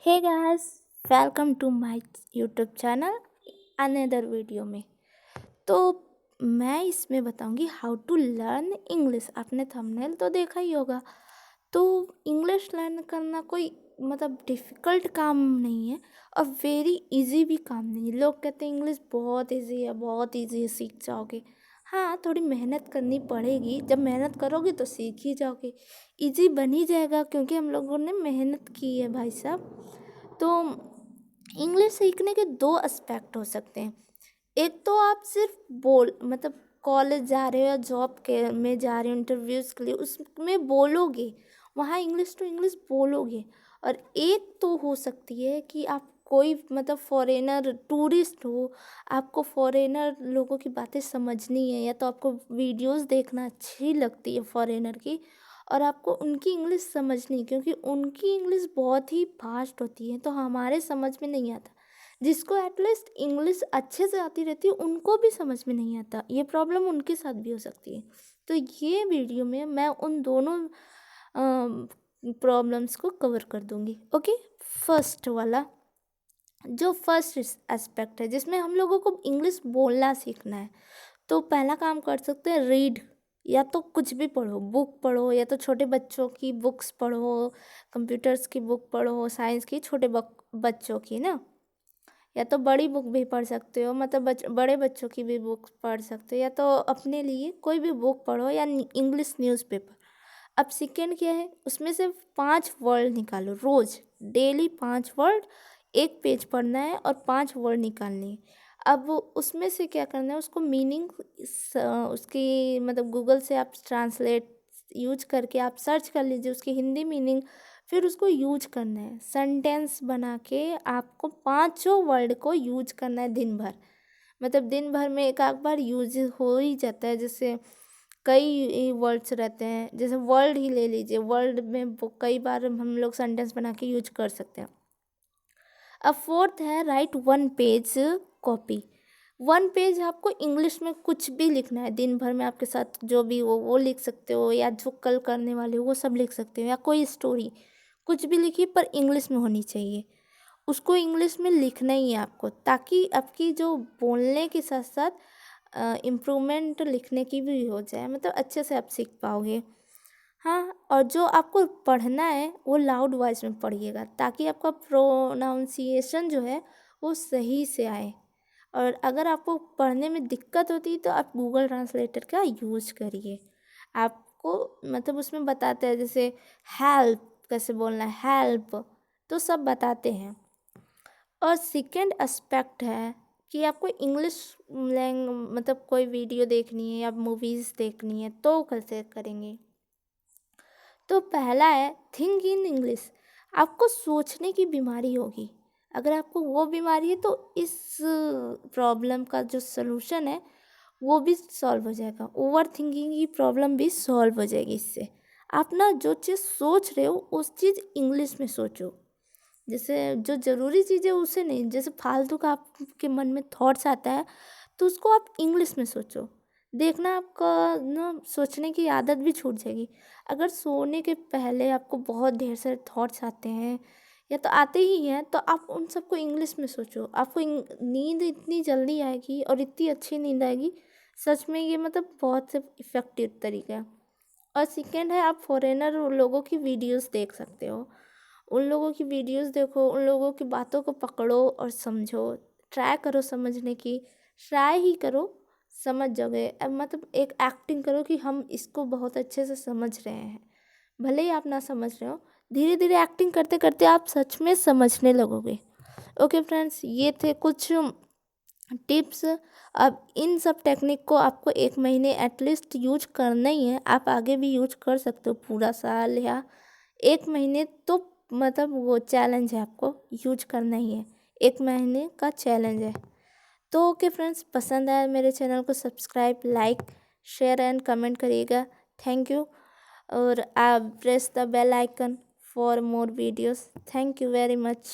Hey guys, welcome to my YouTube channel another video में। तो मैं इसमें बताऊंगी हाउ टू लर्न इंग्लिश। आपने थंबनेल तो देखा ही होगा। तो इंग्लिश लर्न करना कोई डिफ़िकल्ट काम नहीं है और वेरी इजी भी काम नहीं है। लोग कहते हैं इंग्लिश बहुत इजी है, बहुत इजी है, सीख जाओगे। हाँ, थोड़ी मेहनत करनी पड़ेगी। जब मेहनत करोगे तो सीख ही जाओगे। इजी बन ही जाएगा क्योंकि हम लोगों ने मेहनत की है भाई साहब। तो इंग्लिश सीखने के दो एस्पेक्ट हो सकते हैं। एक तो आप सिर्फ कॉलेज जा रहे हो या जॉब के में जा रहे हो इंटरव्यूज़ के लिए, उसमें बोलोगे, वहाँ इंग्लिश टू इंग्लिश बोलोगे। और एक तो हो सकती है कि आप कोई फॉरेनर टूरिस्ट हो, आपको फॉरेनर लोगों की बातें समझनी है या तो आपको वीडियोस देखना अच्छी लगती है फॉरेनर की, और आपको उनकी इंग्लिश समझनी, क्योंकि उनकी इंग्लिश बहुत ही फास्ट होती है तो हमारे समझ में नहीं आता। जिसको एटलीस्ट इंग्लिश अच्छे से आती रहती है उनको भी समझ में नहीं आता। ये प्रॉब्लम उनके साथ भी हो सकती है। तो ये वीडियो में मैं उन दोनों प्रॉब्लम्स को कवर कर दूंगी। ओके, फर्स्ट वाला, जो फर्स्ट एस्पेक्ट है जिसमें हम लोगों को इंग्लिश बोलना सीखना है, तो पहला काम कर सकते हैं रीड। या तो कुछ भी पढ़ो, बुक पढ़ो, या तो छोटे बच्चों की बुक्स पढ़ो, कंप्यूटर्स की बुक पढ़ो, साइंस की, छोटे बच्चों की ना। या तो बड़ी बुक भी पढ़ सकते हो, बड़े बच्चों की भी बुक पढ़ सकते हो, या तो अपने लिए कोई भी बुक पढ़ो या इंग्लिश न्यूज़पेपर। अब सेकेंड क्या है, उसमें से 5 वर्ड निकालो रोज़। डेली 5 वर्ड, एक पेज पढ़ना है और 5 वर्ड निकालने हैं। अब उसमें से क्या करना है, उसको मीनिंग उसकी गूगल से आप ट्रांसलेट यूज करके आप सर्च कर लीजिए उसकी हिंदी मीनिंग, फिर उसको यूज करना है। सेंटेंस बना के आपको 5 वर्ड को यूज करना है दिन भर। दिन भर में एक आध बार यूज हो ही जाता है। जैसे कई वर्ड्स रहते हैं, जैसे वर्ड ही ले लीजिए, वर्ड में कई बार हम लोग सेंटेंस बना के यूज कर सकते हैं। अब फोर्थ है राइट 1 पेज कॉपी। 1 पेज आपको इंग्लिश में कुछ भी लिखना है। दिन भर में आपके साथ जो भी हो वो लिख सकते हो, या जो कल करने वाले हो वो सब लिख सकते हो, या कोई स्टोरी कुछ भी लिखिए पर इंग्लिश में होनी चाहिए। उसको इंग्लिश में लिखना ही है आपको, ताकि आपकी जो बोलने के साथ साथ इम्प्रूवमेंट लिखने की भी हो जाए, अच्छे से आप सीख पाओगे। हाँ, और जो आपको पढ़ना है वो लाउड वॉइस में पढ़िएगा, ताकि आपका प्रोनाउंसिएशन जो है वो सही से आए। और अगर आपको पढ़ने में दिक्कत होती है तो आप गूगल ट्रांसलेटर का यूज़ करिए। आपको उसमें बताते हैं, जैसे हेल्प कैसे बोलना है, हेल्प, तो सब बताते हैं। और सेकेंड एस्पेक्ट है कि आपको इंग्लिश कोई वीडियो देखनी है या मूवीज़ देखनी है तो कैसे करेंगे। तो पहला है थिंक इन इंग्लिश। आपको सोचने की बीमारी होगी। अगर आपको वो बीमारी है तो इस प्रॉब्लम का जो सलूशन है वो भी सॉल्व हो जाएगा। ओवर थिंकिंग की प्रॉब्लम भी सॉल्व हो जाएगी इससे। आप ना जो चीज़ सोच रहे हो उस चीज़ इंग्लिश में सोचो। जैसे जो ज़रूरी चीज़ है उसे नहीं, जैसे फालतू का आपके मन में थॉट्स आता है तो उसको आप इंग्लिश में सोचो। देखना आपका ना सोचने की आदत भी छूट जाएगी। अगर सोने के पहले आपको बहुत ढेर सारे थॉट्स आते हैं या तो आते ही हैं, तो आप उन सबको इंग्लिश में सोचो। आपको नींद इतनी जल्दी आएगी और इतनी अच्छी नींद आएगी। सच में ये बहुत से इफ़ेक्टिव तरीका है। और सेकेंड है, आप फॉरेनर लोगों की वीडियोस देख सकते हो। उन लोगों की वीडियोस देखो, उन लोगों की बातों को पकड़ो और समझो। ट्राई करो समझने की, ट्राई ही करो, समझ जाओगे। अब एक एक्टिंग करो कि हम इसको बहुत अच्छे से समझ रहे हैं। भले ही आप ना समझ रहे हो, धीरे धीरे एक्टिंग करते करते आप सच में समझने लगोगे। ओके फ्रेंड्स, ये थे कुछ टिप्स। अब इन सब टेक्निक को आपको 1 महीने एटलीस्ट यूज करना ही है। आप आगे भी यूज कर सकते हो, पूरा साल या 1 महीने। तो वो चैलेंज है, आपको यूज करना ही है। 1 महीने का चैलेंज है। तो ओके फ्रेंड्स, पसंद आया मेरे चैनल को subscribe, like, share and comment करिएगा। Thank you. और आप press the bell icon for more videos. Thank you very much.